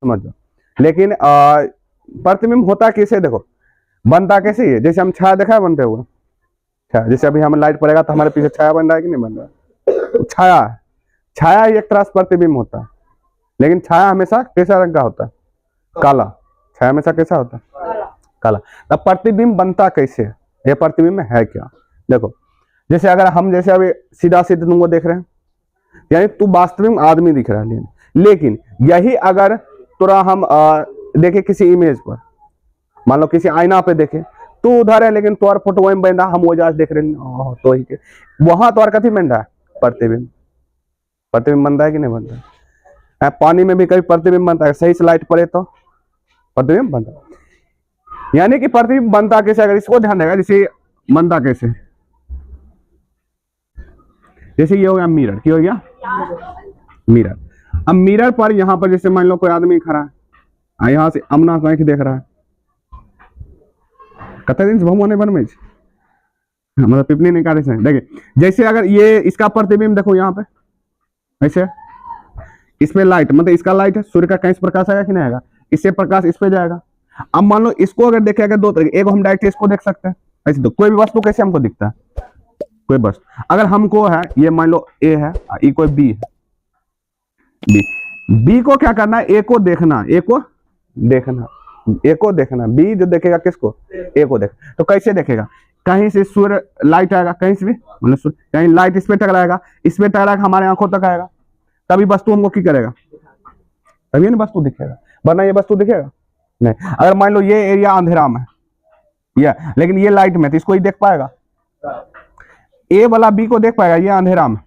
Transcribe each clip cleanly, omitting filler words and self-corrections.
समझो। लेकिन प्रतिबिंब होता कैसे, देखो बनता कैसे है, जैसे हम छाया देखा है बनते हुए, छाया जैसे अभी हमें लाइट पड़ेगा तो हमारे पीछे छाया बन रहा है कि नहीं बन रहा है, छाया, छाया ही एक तरह से प्रतिबिंब होता है। लेकिन छाया हमेशा कैसा रंग का होता है, काला। छाया हमेशा कैसा होता है, काला। तब प्रतिबिंब बनता कैसे है, ये प्रतिबिंब है क्या, देखो जैसे अगर हम जैसे अभी सीधा सीधा तुमको देख रहे हैं, यानी तू वास्तविक आदमी दिख रहा है, लेकिन यही अगर तुरा हम देखे किसी इमेज पर, मान लो किसी आईना पे देखे, तू उधर है लेकिन तोर फोटो वही बन रहा, हम वो जांच देख रहे हैं तो ही के वहां तोर कथी बन रहा है, प्रतिबिंब। प्रतिबिंब बनता है कि नहीं बनता है? पानी में भी कभी प्रतिबिंब बनता है, सही से लाइट पड़े तो प्रतिबिंब बनता है। यानी कि प्रतिबिंब बनता कैसे, अगर इसको ध्यान देगा, जैसे बनता कैसे, जैसे ये हो गया मिरर, क्या हो गया मिरर। अब मिरर पर यहाँ पर जैसे मान लो कोई आदमी खड़ा है, यहाँ से अमना को आंख देख रहा है, कते दिन से भगवान बन में मतलब पिपनी निकाले से देखिए, जैसे अगर ये इसका प्रतिबिंब देखो यहाँ पे ऐसे, इसमें लाइट मतलब इसका लाइट है, सूर्य का कहीं से प्रकाश आएगा कि नहीं आएगा, इससे प्रकाश इस पे जाएगा। अब मान लो इसको अगर देखेगा दो तरीके, एक हम डायरेक्ट इसको देख सकते हैं ऐसे, तो कोई भी वस्तु कैसे हमको दिखता है, कोई वस्तु अगर हमको है, ये मान लो ए है, ये कोई बी है, बी, बी को क्या करना है, ए को देखना, ए को देखना, ए को देखना, बी जो देखेगा किसको, ए को देख, तो कैसे देखेगा, कहीं से सूर्य लाइट आएगा, कहीं से भी मतलब कहीं लाइट इस पे टकराएगा, इस पे टकरा के हमारे आंखों तक आएगा, तभी वस्तु हमको की करेगा, तभी ना वस्तु दिखेगा, वरना ये वस्तु दिखेगा नहीं। अगर मान लो ये एरिया अंधेरा में ये, लेकिन ये लाइट में, तो इसको ही देख पाएगा, ए वाला बी को देख पाएगा, ये अंधेरा में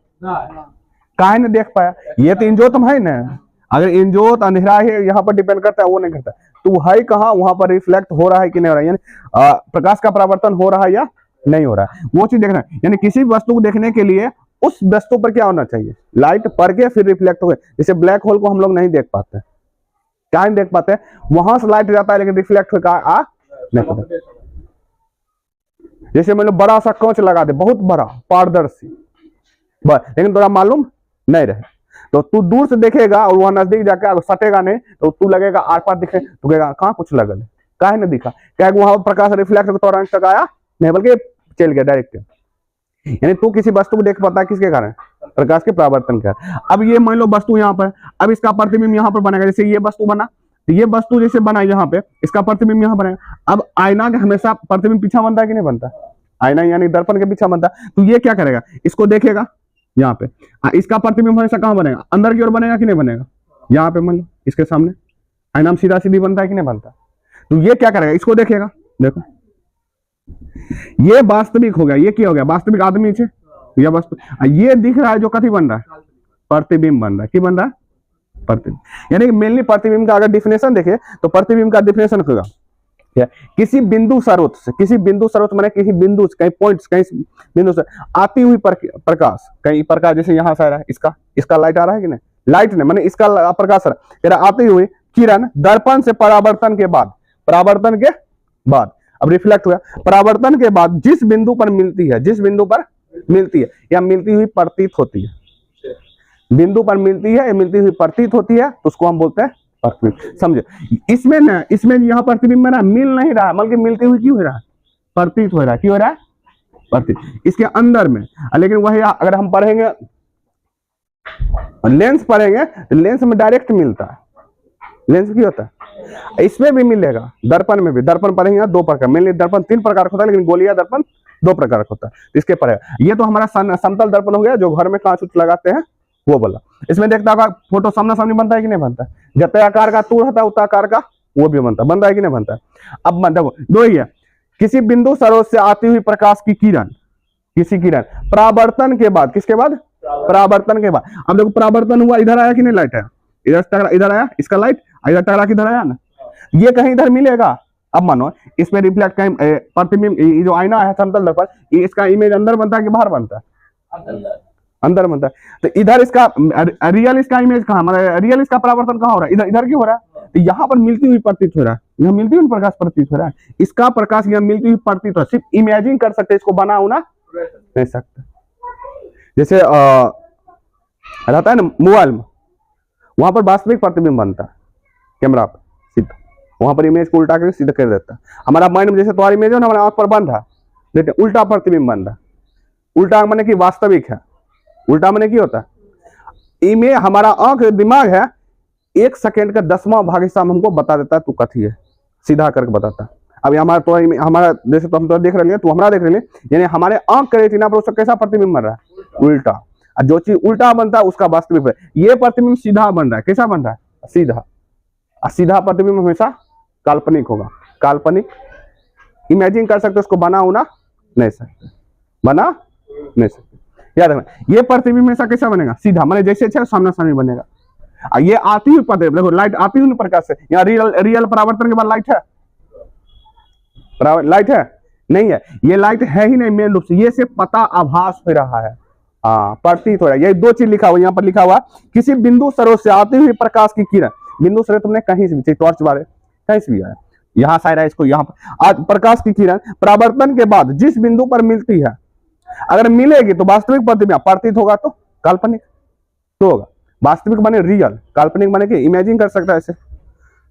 काहे नहीं देख पाया, ये तो इंजोत है ना। अगर इंजोत अंधेरा है यहाँ पर डिपेंड करता है, वो नहीं करता, तो है कहाँ, वहां पर रिफ्लेक्ट हो रहा है कि नहीं हो रहा है, यानी प्रकाश का परावर्तन हो रहा है या नहीं हो रहा है, वो चीज देखना है। यानी किसी वस्तु को देखने के लिए उस वस्तु पर क्या होना चाहिए, लाइट पड़ के फिर रिफ्लेक्ट हो गए। जैसे ब्लैक होल को हम लोग नहीं देख पाते, क्या नहीं देख पाते, वहां से लाइट जाता है लेकिन रिफ्लेक्ट होकर आ नहीं पाता। जैसे मतलब बड़ा सा कांच लगा दे, बहुत बड़ा पारदर्शी, लेकिन थोड़ा मालूम नहीं रहे, तो तू दूर से देखेगा और वहां नजदीक जाकर सटेगा नहीं, तो तू लगेगा आर पार दिखे, तो कहेगा कहाँ कुछ लगल है, काहे नहीं दिखा, क्या वहां प्रकाश रिफ्लेक्ट होकर अंश तक आया नहीं, बल्कि चल गया डायरेक्ट। यानी तू किसी वस्तु को देख पाता है किसके कारण, प्रकाश के परावर्तन के। अब ये मान लो वस्तु यहाँ पर, अब इसका प्रतिबिंब यहाँ पर बनेगा, जैसे ये वस्तु बना, तो ये वस्तु जैसे बना यहाँ पे, इसका प्रतिबिंब यहाँ बनेगा। अब आईना का हमेशा प्रतिबिंब पीछा बनता है कि नहीं बनता, आईना यानी दर्पण के पीछा बनता है, तो ये क्या करेगा, इसको देखेगा यहाँ पे, इसका प्रतिबिंब हमेशा कहाँ बनेगा, अंदर की ओर बनेगा कि नहीं बनेगा, यहाँ पे मान लो इसके सामने आईना में सीधा सीधी बनता है कि नहीं बनता, तो ये क्या करेगा, इसको देखेगा, देखो ये वास्तविक हो गया, ये क्या हो गया, वास्तविक आदमी से या वस्तु, ये दिख रहा है जो कथी बन रहा है, प्रतिबिंब बन रहा है, की बन रहा है, प्रतिबिंब। यानी कि मेनली प्रतिबिंब का अगर डिफिनेशन देखे तो प्रतिबिंब का डिफिनेशन होगा किसी बिंदु स्रोत से, किसी बिंदु स्रोत माने किसी बिंदु से, कहीं पॉइंट्स, कहीं बिंदु से आती हुई प्रकाश, कहीं प्रकाश जैसे यहाँ से आ रहा है, इसका लाइट आ रहा है कि नहीं, लाइट नहीं माने इसका प्रकाश आ रहा है, आती हुई किरण दर्पण से परावर्तन के बाद अब रिफ्लेक्ट हुआ, परावर्तन के बाद जिस बिंदु पर मिलती है, जिस बिंदु पर मिलती है या मिलती हुई प्रतीत होती है, बिंदु पर मिलती है या मिलती हुई प्रतीत होती है, तो उसको हम बोलते हैं प्रतिबिंब। समझे, इसमें ना, इसमें यहाँ प्रतिबिंब ना मिल नहीं रहा, बल्कि मिलती हुई क्यों हो रहा है, प्रतीत हो रहा है, क्यों हो रहा है, प्रतीत इसके अंदर में। लेकिन वही अगर हम पढ़ेंगे लेंस पढ़ेंगे, तो लेंस में डायरेक्ट मिलता है, लेंस की होता है, इसमें भी मिलेगा, दर्पण में भी, दर्पण पढ़ेंगे दो प्रकार, मेनली दर्पण तीन प्रकार का होता है, लेकिन गोलिया दर्पण दो प्रकार का होता है, इसके पढ़ेगा। ये तो हमारा समतल दर्पण हो गया, जो घर में कांच उच लगाते हैं वो बोला। इसमें देखता होगा फोटो सामना सामने बनता है कि नहीं बनता, जते आकार का तू रहता है उतना आकार का वो भी बनता है कि नहीं बनता है। अब देखो दो ही है, किसी बिंदु स्रोत से आती हुई प्रकाश की किरण, किसी किरण परावर्तन के बाद, किसके बाद, परावर्तन के बाद। अब देखो परावर्तन हुआ, इधर आया कि नहीं लाइट है, इधर आया इसका लाइट, इधर टकरा किधर आया ना, ये कहीं इधर मिलेगा। अब मानो इस पे रिफ्लेक्ट कहीं प्रतिबिंब, जो आईना है समतल दर्पण, इसका इमेज अंदर बनता है कि बाहर बनता है, अंदर बनता है, तो इधर इसका रियल, इसका इमेज कहाँ, मतलब रियल इसका परावर्तन कहाँ हो रहा है, इधर, इधर क्यों हो रहा है, तो यहाँ पर मिलती हुई प्रतीत हो रहा है, यहाँ मिलती हुई प्रकाश प्रतीत हो रहा है, इसका प्रकाश यहाँ मिलती हुई प्रतीत हो रहा है, सिर्फ इमेजिन कर सकते, इसको बना होना नहीं सकते। जैसे रहता है ना मोबाइल में, वहां पर वास्तविक प्रतिबिंब बनता है, कैमरा पर सीधा, वहां पर इमेज को उल्टा करके सीधा कर देता है। हमारा माइंड में जैसे तुम्हारी इमेज है ना, हमारे आंख पर बन रहा है, लेकिन उल्टा प्रतिबिंब बन रहा है। उल्टा माने कि वास्तविक है, उल्टा माने की होता है, इमेज हमारा आंख दिमाग है 1 सेकेंड का 10वां भाग हिस्सा हमको बता देता है तू कथी है, सीधा करके बताता है। अभी हमारा तो हमारा जैसे तो हम तो देख रहे हैं, तू हमारा देख रहे हैं, यानी हमारे आंख के रेटिना पर उसका कैसा प्रतिबिंब बन रहा है, उल्टा। और जो चीज उल्टा बनता है उसका वास्तविक है। ये प्रतिबिंब सीधा बन रहा है, कैसा बन रहा है, सीधा। और सीधा प्रतिबिंब हमेशा काल्पनिक होगा, काल्पनिक। इमेजिन कर सकते, उसको बना होना नहीं सकते, बना नहीं सकते। याद रखना, ये प्रतिबिंब हमेशा कैसा बनेगा, सीधा, माने जैसे अच्छा सामना सामने बनेगा। और ये आती हुई प्रतिबिंब, देखो लाइट आती हुई प्रकाश से, यहाँ रियल परावर्तन के बाद लाइट है, लाइट है नहीं है, ये लाइट है ही नहीं मेन रूप से, ये सिर्फ पता आभास हो रहा है, हाँ प्रतीत हो रहा है। यही 2 चीज लिखा हुआ, यहाँ पर लिखा हुआ किसी बिंदु स्रोत से आती हुई प्रकाश की किरण, बिंदु स्रोत तुमने कहीं से भी, टॉर्च बारे कहीं से भी आया, यहाँ शायद है इसको, यहाँ पर आज प्रकाश की किरण परावर्तन के बाद जिस बिंदु पर मिलती है, अगर मिलेगी तो वास्तविक प्रतिबिंब, प्रतीत होगा तो काल्पनिक तो होगा। वास्तविक माने रियल, काल्पनिक माने कि इमेजिन कर सकता है ऐसे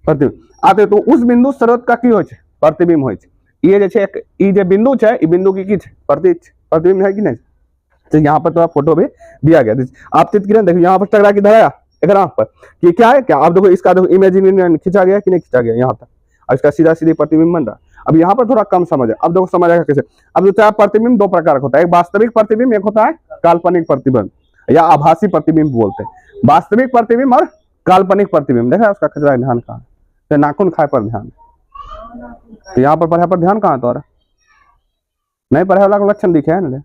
प्रतिबिंब आते, तो उस बिंदु स्रोत का की होय छै, प्रतिबिंब होय छै। ये जैसे ये जो बिंदु है, ये बिंदु की प्रतिबिंब है कि नहीं। तो यहाँ पर तो फोटो भी दिया गया, आपतित किरण देखो यहाँ पर टकरा के धराया एक आंख पर, कि क्या है क्या, आप देखो इसका देखो इमेजिन खिंचा गया कि नहीं खिंचा गया यहाँ तक, और इसका सीधा सीधे प्रतिबिंब बन रहा। अब यहाँ पर थोड़ा कम समझ है, अब देखो समझ आएगा कैसे। अब जो प्रतिबिंब 2 प्रकार का होता है, एक वास्तविक प्रतिबिंब, एक होता है काल्पनिक प्रतिबिंब या आभासी प्रतिबिंब बोलते हैं। वास्तविक प्रतिबिंब और काल्पनिक प्रतिबिंब, देखा उसका खचरा ध्यान कहाँ, तो नाखून खाए पर ध्यान, तो यहाँ पर पढ़े पर ध्यान कहाँ तो नहीं पढ़े वाला को लक्षण दिखे है ना।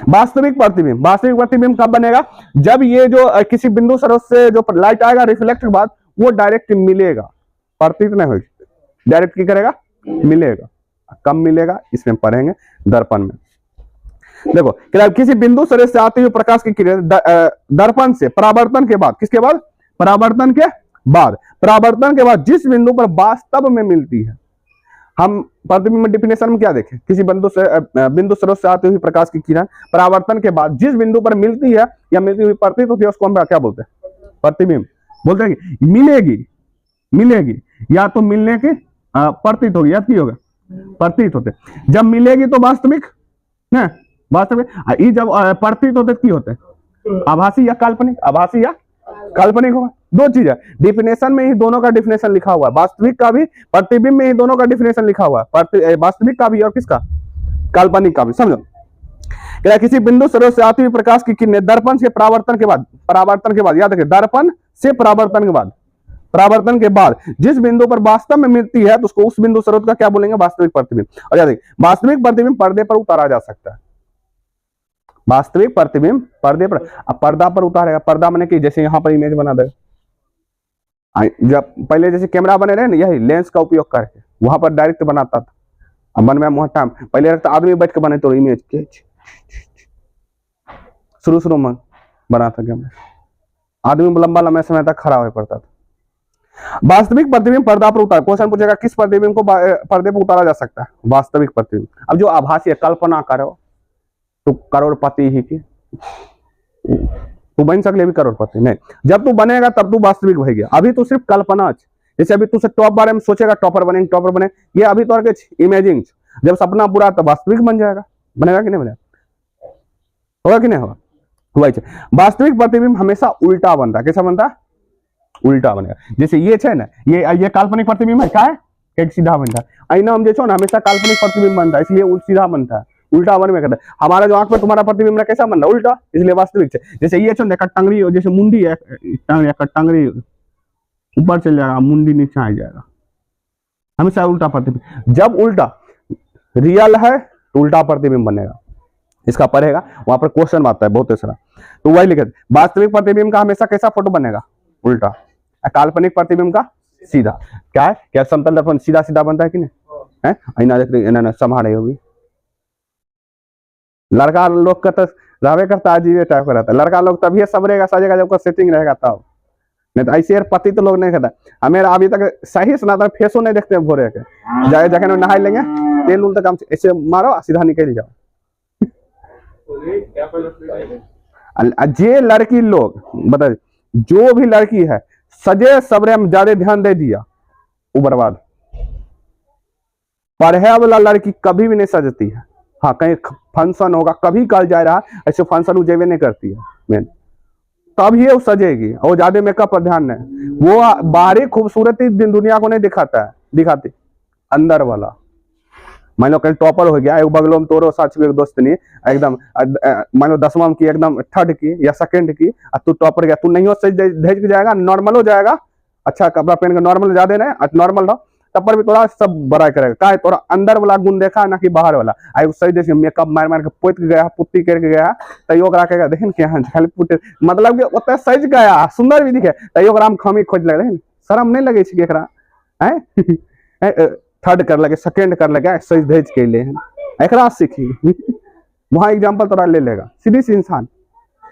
वास्तविक प्रतिबिंब कब बनेगा, जब ये जो किसी बिंदु स्रोत से जो लाइट आएगा रिफ्लेक्ट के बाद वो डायरेक्ट मिलेगा, प्रतीत नहीं होगा, डायरेक्ट की करेगा, मिलेगा। कब मिलेगा इसमें पढ़ेंगे दर्पण में। देखो किसी बिंदु स्रोत से आती हुई प्रकाश की किरण दर्पण से परावर्तन के बाद, किसके बाद, परावर्तन के बाद जिस बिंदु पर वास्तव में मिलती है, हम प्रतिबिंब डेफिनेशन में क्या देखें, किसी बिंदु स्रोत से आती हुई प्रकाश की किरण परावर्तन के बाद जिस बिंदु पर मिलती है या मिलती हुई प्रतीत होती है, उसको हम क्या बोलते हैं, प्रतिबिंब बोलते हैं। मिलेगी या तो मिलने के प्रतीत होगी, याद की होगा, प्रतीत होते, जब मिलेगी तो वास्तविक है, वास्तविक। ये जब प्रतीत होते की होते, आभासी या काल्पनिक होगा। 2 चीज है, डिफिनेशन में ही दोनों का डिफिनेशन लिखा हुआ है, वास्तविक का भी, प्रतिबिंब में ही दोनों का डिफिनेशन लिखा हुआ है, वास्तविक का भी और किसका, काल्पनिक का भी। समझो क्या, किसी बिंदु स्रोत से आती हुई प्रकाश की किरणें दर्पण से परावर्तन के बाद, याद रखिए दर्पण से परावर्तन के बाद जिस बिंदु पर वास्तव में मिलती है, तो उसको उस बिंदु स्रोत का क्या बोलेंगे, वास्तविक प्रतिबिंब। और याद रखिए वास्तविक प्रतिबिंब पर्दे पर उतारा जा सकता है, वास्तविक प्रतिबिंब पर्दे पर, अब पर्दा पर उतारेगा, पर्दा माने कि जैसे यहाँ पर इमेज बना दे, जब पहले जैसे कैमरा बने रहे ना, यही लेंस का उपयोग करके वहां पर डायरेक्ट बनाता था। अब बनवा मोहटा पहले रखता आदमी बैठ के बने तो इमेज के शुरू में बना था कैमरा, आदमी लंबा समय तक खड़ा हो पड़ता था। वास्तविक प्रतिबिंब पर्दा पर उतार, क्वेश्चन पूछेगा किस प्रतिबिंब को पर्दे पर उतारा जा सकता है, वास्तविक प्रतिबिंब। अब जो आभासी है, कल्पना करो तो करोड़पति ही की तू बन सकले भी करोड़पति नहीं, जब तू बनेगा तब तू वास्तविक हो गया, अभी तो सिर्फ कल्पना। जैसे अभी तू से टॉप बारे में सोचेगा, टॉपर बने, ये अभी तो इमेजिंग, जब सपना पूरा तब वास्तविक बन जाएगा, बनेगा कि नहीं बनेगा, होगा कि नहीं होगा। वास्तविक प्रतिबिंब हमेशा उल्टा बनता है, कैसा बनता है, उल्टा बनेगा। जैसे ये है ना, ये काल्पनिक प्रतिबिंब है, क्या है, एक सीधा बनता है। आईना हम जो ना हमेशा काल्पनिक प्रतिबिंब बनता है, इसलिए सीधा बनता है, उल्टा बनने में करता है। हमारा जो आंख में तुम्हारा प्रतिबिंब है कैसा बन रहा है, उल्टा, इसलिए वास्तविक है। जैसे ये टंगड़ी, जैसे मुंडी है, टंगड़ी ऊपर चल जाएगा, मुंडी नीचे आ जाएगा, हमेशा उल्टा प्रतिबिंब। जब उल्टा रियल है तो उल्टा प्रतिबिंब बनेगा, इसका पढ़ेगा, वहां पर क्वेश्चन आता है बहुत सारा, तो वही लिखे वास्तविक प्रतिबिंब का हमेशा कैसा फोटो बनेगा, उल्टा। काल्पनिक प्रतिबिंब का सीधा। क्या है, क्या समतल दर्पण सीधा सीधा बनता है कि नहीं है, आईना देख रही संभाले होगी। लड़का लोग का तो रहबे करता अजीबे टाइप का रहता है, लड़का लोग तभी सबरेगा सजेगा जब सेटिंग रहेगा तब, नहीं तो ऐसे पति तो लोग नहीं खाता। हमें अभी तक सही सुनाता, फेसो नहीं देखते भोरे के, जाए जगह नहा लेंगे, तेल उल तक काम ऐसे मारो सीधा निकल जाओ। जे लड़की लोग बता, जो भी लड़की है सजे सबरे में ज्यादा ध्यान दे दिया वो बर्बाद। पढ़े वाला लड़की कभी भी नहीं सजती है। हाँ कहीं फंक्शन होगा कभी कल जा रहा ऐसे फंक्शन वो जेबे नहीं करती है मेन, तब ही वो सजेगी और ज्यादा मेकअप पर ध्यान नहीं। वो बाहरी खूबसूरती दुनिया को नहीं दिखाता है, दिखाती अंदर वाला। मान लो कहीं टॉपर हो गया, एक बगलों में तोरो साथ एक दोस्त नहीं एकदम, मान लो 10वां की एकदम 3rd की या 2nd की, तू टॉपर गया, तू नहीं हो सज धज के जाएगा, नॉर्मल हो जाएगा, अच्छा कपड़ा पहन के नॉर्मल ज्यादा नहीं नॉर्मल रहो, तब पर भी थोड़ा सब बड़ाई करेगा। का तोरा अंदर वाला गुण देखा ना कि बाहर वाला। आई सही जैसे मेकअप मार मार के पोत के गया, पुट्टी करके गया, तैयो ओकरा कहेगा देखिन के खाली पुट्टी, मतलब कि ओते सज गया सुंदर भी दिखे, तैयो ओकरा में खामी खोज लगे, देखिन शर्म नहीं लगे छै एकरा हैं 3rd कर लगे 2nd कर लगे सज धज के ले एकरा सीखी वहां एग्जांपल तोरा ले लेगा, सीधी सी इंसान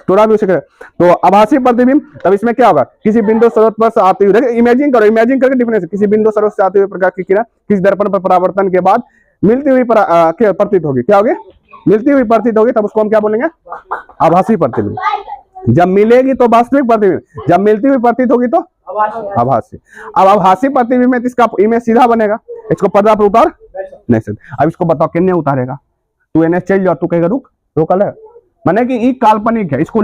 थोड़ा भी उसे। तो आभासी प्रतिबिंब, तब इसमें क्या होगा, किसी बिंदु स्रोत पर से आती हुई, इमेजिन करो, इमेजिन करके डिफरेंस, किसी बिंदु स्रोत से आते हुए प्रकाश की किरण किसी दर्पण पर परावर्तन के बाद मिलती हुई प्रतीत होगी, क्या होगी, मिलती हुई प्रतीत होगी, तब उसको हम क्या बोलेंगे, आभासी प्रतिबिंब। जब मिलेगी तो वास्तविक प्रतिबिंब, जब मिलती हुई प्रतीत होगी तो आभासी। अब आभासी प्रतिबिंब में इसका इमेज सीधा बनेगा, इसको पर्दा पर उतार नहीं सकते। अब इसको बताओ किन्ने उतारेगा, तू एने चल जाओ, तू कहेगा रुक रोकल है, माने कि ये काल्पनिक है, इसको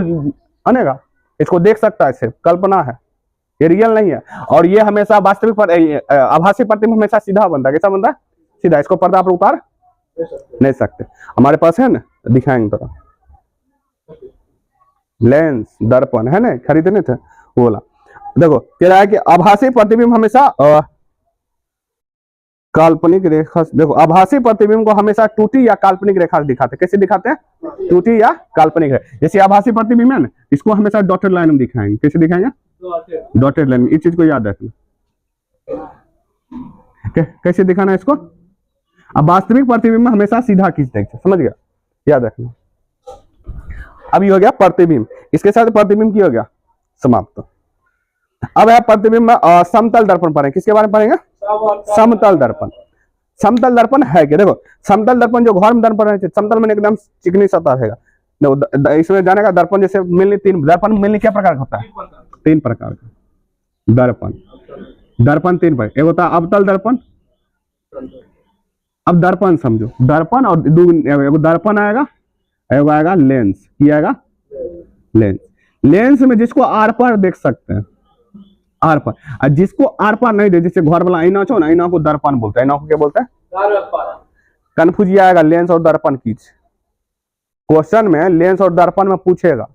आनेगा, इसको देख सकता है, सिर्फ कल्पना है, ये रियल नहीं है। और ये हमेशा वास्तविक पर आभासी प्रतिबिंब हमेशा सीधा बनता है, कैसा बनता है, सीधा, इसको पर्दा पर उतार नहीं सकते। हमारे पास है ना, दिखाएंगे थोड़ा, लेंस दर्पण है ना, खरीदने थे वो बोला, देखो कह रहा है कि आभासी प्रतिबिंब हमेशा काल्पनिक रेखा, देखो आभासी प्रतिबिंब को हमेशा टूटी या काल्पनिक रेखा से दिखाते हैं, कैसे दिखाते हैं, टूटी या काल्पनिक है। जैसे आभासी प्रतिबिंब है ना, इसको हमेशा डॉटेड लाइन में दिखाएंगे, कैसे दिखाएंगे, डॉटेड लाइन में, इस चीज को याद रखना, कैसे दिखाना है इसको। अब वास्तविक प्रतिबिंब में हमेशा सीधा खींचते हैं, समझ गया, याद रखना। अब ये हो गया प्रतिबिंब, इसके साथ प्रतिबिंब की हो गया समाप्त। अब है प्रतिबिंब समतल दर्पण पढ़ेंगे, किसके बारे में पढ़ेंगे, समतल दर्पण। समतल दर्पण है क्या, देखो समतल दर्पण जो घर में दर्पण है, समतल में एकदम चिकनी सतह है, इसमें जाने का दर्पण जैसे मिलनी, 3 दर्पण मिलनी क्या प्रकार का होता है, 3 प्रकार का दर्पण, दर्पण 3 प्रकार, एक होता है अवतल दर्पण। अब दर्पण समझो, दर्पण और दर्पण आएगा, एक आएगा लेंस, क्या आएगा, लेंस। लेंस में जिसको आर पार देख सकते हैं, आर पार, और जिसको आर पार नहीं दे, जैसे घर वाला आईना छो ना, आईना को दर्पण बोलते हैं, आईना को क्या बोलते हैं, कन्फ्यूज आएगा लेंस और दर्पण की। क्वेश्चन में लेंस और दर्पण में पूछेगा,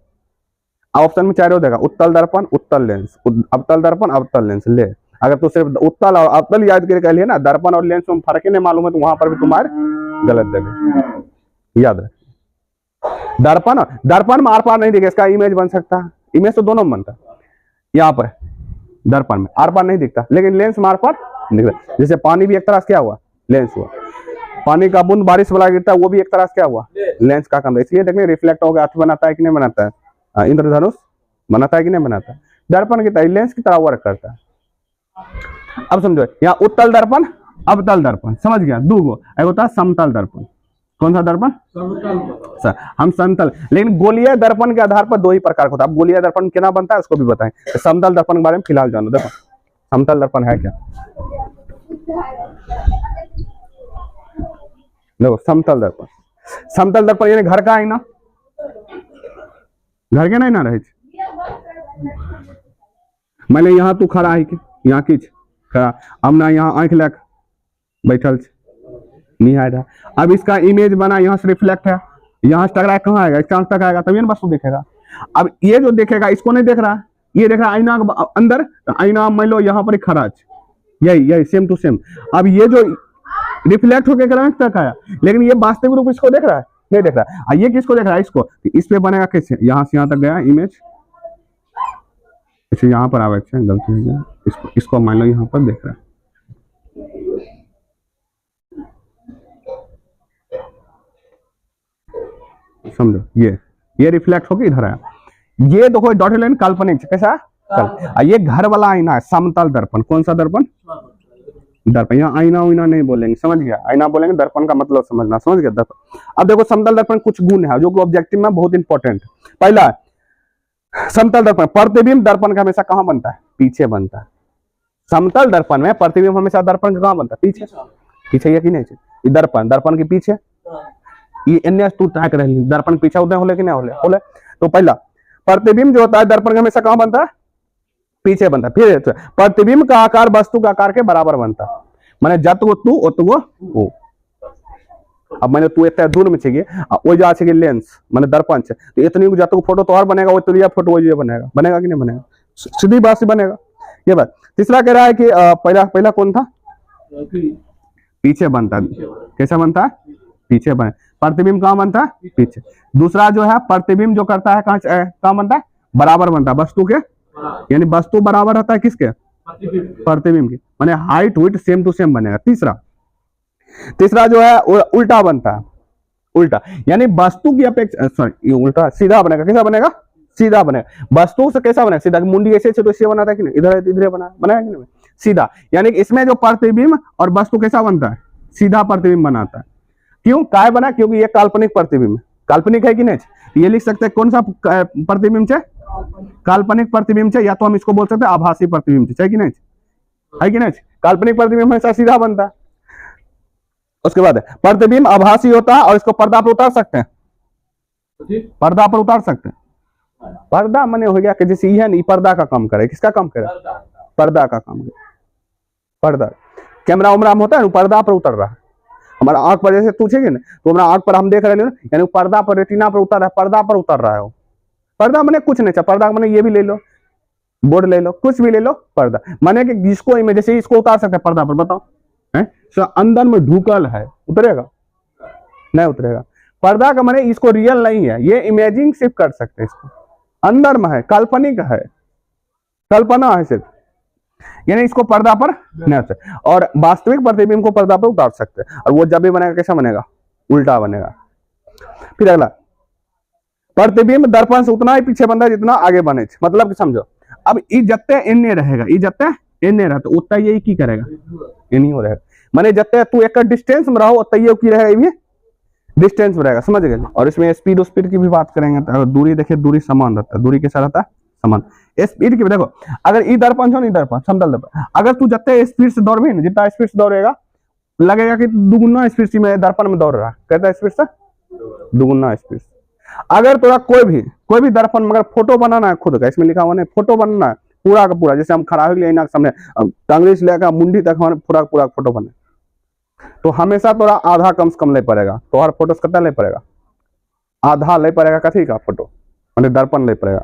ऑप्शन में 4 देगा, उत्तल दर्पण, उत्तल लेंस, अवतल दर्पण, अवतल लेंस। ले अगर तो सिर्फ उत्तल और अवतल याद करके कह लिया ना, दर्पण और लेंस में फर्क ही नहीं मालूम है, तो वहां पर भी तुम्हारे गलत देगा, याद रख। दर्पण में आर पार नहीं दिखेगा, इसका इमेज बन सकता है, इमेज तो दोनों में बनता है, यहाँ पर दर्पण में आर पार नहीं दिखता, लेकिन लेंस में आर पार दिखता। जैसे पानी भी एक तरह से क्या हुआ, लेंस हुआ, पानी का बूंद बारिश वाला गिरता है, वो भी एक तरह से क्या हुआ, लेंस का काम। इसलिए देखने रिफ्लेक्ट हो गया, अर्थ बनाता है कि नहीं बनाता है, इंद्रधनुष बनाता है कि नहीं बनाता है, दर्पण की तरह लेंस की तरह वर्क करता है। अब समझो, यहाँ उत्तल दर्पण, अवतल दर्पण, समझ गया, 2 गो, एक होता है समतल दर्पण, कौन सा दर्पण, हम समतल, लेकिन गोलीय दर्पण के आधार पर 2 ही प्रकार का होता है। अब गोलीय दर्पण क्या बनता है उसको भी बताएं, समतल दर्पण के बारे में फिलहाल जानो। देखो समतल दर्पण है क्या, देखो समतल दर्पण, समतल दर्पण यानी घर का आईना, घर के नहीं ना रहे, मैंने यहाँ तू खड़ा है, यहाँ किछ खड़ा, हम ना यहाँ आंख लग बैठल नहीं आ रहा। अब इसका इमेज बना, यहाँ से रिफ्लेक्ट है, यहाँ से टकरा कहाँ आएगा, इसका तक आएगा, तभी वस्तु देखेगा। अब ये जो देखेगा इसको नहीं देख रहा, ये देख रहा आईना के अंदर, आईना मान लो यहाँ पर खड़ा, यही सेम टू सेम। अब ये जो रिफ्लेक्ट होकर तक आया, लेकिन ये वास्तविक रूप इसको देख रहा है, नहीं देख रहा है। ये किसको देख रहा है, इसको, इस पे बनेगा कैसे, यहाँ से यहाँ तक गया इमेज, इसे यहाँ पर आवे, गलती हो गया, इसको मान लो यहाँ पर देख रहा है, समझो, ये रिफ्लेक्ट होकर इधर आया। ये देखो डॉटेड लाइन काल्पनिक, कैसा, ये घर वाला आईना है, समतल दर्पण, कौन सा दर्पण, दर्पण। यहाँ आईना उईना नहीं बोलेंगे, समझ गया, आईना बोलेंगे, दर्पण का मतलब समझना, समझ गया दर्पण। अब देखो समतल दर्पण कुछ गुण है जो कि ऑब्जेक्टिव में बहुत इंपॉर्टेंट। पहला समतल दर्पण, प्रतिबिंब दर्पण का हमेशा कहाँ बनता है? पीछे बनता है। समतल दर्पण में प्रतिबिंब हमेशा दर्पण का कहाँ बनता है? पीछे। पीछे कि नहीं? ये दर्पण, दर्पण के पीछे ये अन्य तू ताक रही दर्पण पीछे उतने होले कि नहीं होले? तो पहला प्रतिबिंब जो होता है दर्पण का हमेशा कहाँ बनता है? पीछे बनता है। फिर प्रतिबिंब का आकार वस्तु का आकार के बराबर बनता है, माने जतगो तू ओतगो वो। अब मैंने तू इतना दूर में चाहिए वो जा चाहिए लेंस माने दर्पण से, तो इतनी जतगो फोटो तो और बनेगा, वो तुलिया फोटो वो बनेगा, बनेगा कि नहीं बनेगा? सीधी बात से बनेगा। ये बात। तीसरा कह रहा है कि पहला कौन था? पीछे बनता है। कैसा बनता है? पीछे बने। प्रतिबिंब कहाँ बनता है? पीछे। दूसरा जो है प्रतिबिंब जो करता है कहाँ बनता है? बराबर बनता है वस्तु के, यानी वस्तु बराबर रहता है किसके? प्रतिबिंब की, माने height weight same to same बनेगा। तीसरा जो है उल्टा बनता है, उल्टा यानी वस्तु की अपेक्षा, सॉरी उल्टा सीधा बनेगा। कैसा बनेगा? सीधा बनेगा। वस्तु से कैसा बनेगा? सीधा। मुंडी ऐसे तो ऐसे बनाता है कि नहीं? इधर इधर बनाया कि नहीं? सीधा। यानी कि इसमें जो प्रतिबिंब और वस्तु कैसा बनता है? सीधा प्रतिबिंब बनाता है। क्यों काय बना? क्योंकि ये काल्पनिक प्रतिबिंब है। काल्पनिक है कि नहीं? ये लिख सकते हैं कौन सा प्रतिबिंब है? काल्पनिक प्रतिबिंब है, या तो हम इसको बोल सकते हैं आभासी प्रतिबिंब है कि नहीं? है कि नहीं? काल्पनिक प्रतिबिंब हमेशा सीधा बनता है। उसके बाद प्रतिबिंब आभासी होता है और इसको पर्दा पर उतार सकते हैं। पर्दा पर उतार सकते हैं। पर्दा माने हो गया कि जैसे यह नहीं पर्दा का काम करे। किसका काम करे? पर्दा का काम करे। पर्दा कैमरा उमरा में होता है, पर्दा पर उतर रहा है। हमारा आंख पर जैसे पूछेंगे ना तो हमारा आंख पर हम देख रहे हैं, यानी पर्दा पर, रेटिना पर उतर रहा है, पर्दा पर उतर रहा है वो। पर्दा माने कुछ नहीं चाहिए, पर्दा माने ये भी ले लो, बोर्ड ले लो, कुछ भी ले लो, पर्दा माने कि जिसको इमेज जैसे इसको उतार सकते हैं पर्दा पर, बताओ है तो अंदर में ढुकल है, उतरेगा? नहीं उतरेगा। पर्दा का माने इसको रियल नहीं है, ये इमेजिंग सिर्फ कर सकते हैं, इसको अंदर में है, काल्पनिक है, कल्पना है सिर्फ, यानी इसको पर्दा पर नहीं होता। और वास्तविक प्रतिबिंब को पर्दा पर उतार सकते हैं, और वो जब भी बनेगा कैसा बनेगा? उल्टा बनेगा। फिर अगला, प्रतिबिंब दर्पण से उतना ही पीछे बनता है जितना आगे बने। मतलब कि समझो, अब ई जत्ते एन्ने रहेगा, ई जत्ते एन्ने रहता उतना यही की करेगा, एनी हो रहेगा। माने जत्ते तू एक डिस्टेंस में रहो उतना ये की रहेगा, ये डिस्टेंस में रहेगा। समझ गए? और इसमें स्पीड स्पीड की भी बात करेंगे तो दूरी देखिए, दूरी समान रहता है, दूरी कैसा रहता है? समान। स्पीड की देखो, अगर ई दर्पण हो नहीं दर्पण समतल दर्पण, अगर तू जत्ते स्पीड से दौड़बी ना, जितना स्पीड से दौड़ेगा लगेगा कि दुगुना स्पीड से में दर्पण में दौड़ रहा है। कहता स्पीड से दुगुना स्पीड। अगर तोरा कोई भी दर्पण मगर फोटो बनाना है खुद का, इसमें लिखा हुआ नहीं, फोटो बनाना है पूरा का पूरा, जैसे हम खड़ा हो गए सामने टांगली से लेकर मुंडी तक हमारे पूरा पूरा फोटो बने, तो हमेशा तोरा आधा कम से कम ले पड़ेगा। तो हर फोटो कितना ले पड़ेगा? आधा ले पड़ेगा। कथी का फोटो? मतलब दर्पण ले पड़ेगा,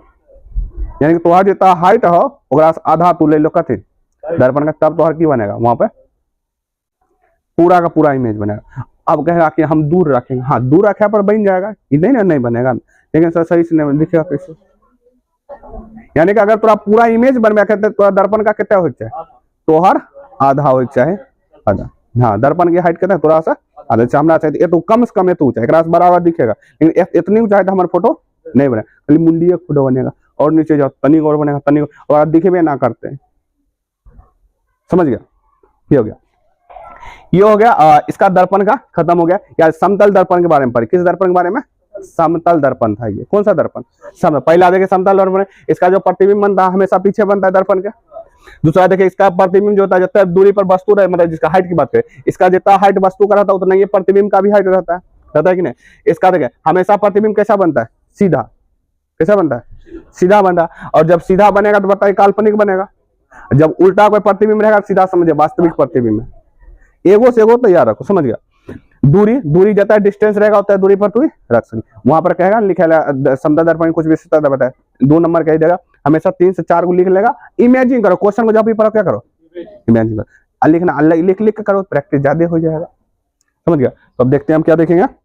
यानी कि तोहर जितना हाइट हो ओकरा से आधा तू ले लो कथी दर्पण का, तब तोहर की बनेगा? वहां पे पूरा का पूरा इमेज बनेगा। अब कहेगा कि हम दूर रखेंगे, हाँ दूर रखे पर बन जाएगा, ये नहीं ना नहीं बनेगा, लेकिन सर सही से नहीं दिखेगा कैसे? यानी कि अगर तोरा पूरा इमेज बनवा के तोरा दर्पण का कितना हो चाहे? तोहर आधा हो चाहे आधा। हाँ दर्पण की हाइट कितना है? थोड़ा सा आधा हमरा चाहिए, ये तो कम से कम है तो ऊंचा, एक बराबर दिखेगा, लेकिन इतनी ऊंचाई तो हमारा फोटो नहीं बनेगा, खाली मुंडी एक फोटो बनेगा। और नीचे जाओ तनिक और बनेगा, तनिक और दिखे भी ना करते हैं। समझ गया? ये हो गया, ये हो गया इसका दर्पण का खत्म हो गया। या समतल दर्पण के बारे में पढ़े। किस दर्पण के बारे में? समतल दर्पण था ये। कौन सा दर्पण? पहला देखिए समतल दर्पण, इसका जो प्रतिबिंब बनता है हमेशा पीछे बनता है दर्पण के। दूसरा देखिए इसका प्रतिबिंब जो होता है जितना दूरी पर वस्तु रहे, मतलब जिसका हाइट की बात करें, इसका जितना हाइट वस्तु का रहता है उतना ये प्रतिबिंब का भी हाइट रहता है कि नहीं? इसका देखिए हमेशा प्रतिबिंब कैसा बनता है? सीधा। कैसा बनता है? सीधा बनता है। और जब सीधा बनेगा तो बताइए काल्पनिक बनेगा, जब उल्टा कोई प्रतिबिंब रहेगा सीधा समझे वास्तविक प्रतिबिंब है। एगो से एगो तैयार रखो। समझ गया? दूरी जितना डिस्टेंस रहेगा उतना दूरी पर तू रख सकती। वहां पर कहेगा लिखेगा समतल दर्पण कुछ विशेषता बताए, 2 नंबर कह देगा, हमेशा 3 से 4 को लिख लेगा। इमेजिन करो, क्वेश्चन को जब भी पढ़ो क्या करो? इमेजिन करो। लिखना लिख लिख के करो, प्रैक्टिस ज्यादा हो जाएगा। समझ गया? तो अब देखते हैं हम क्या देखेंगे।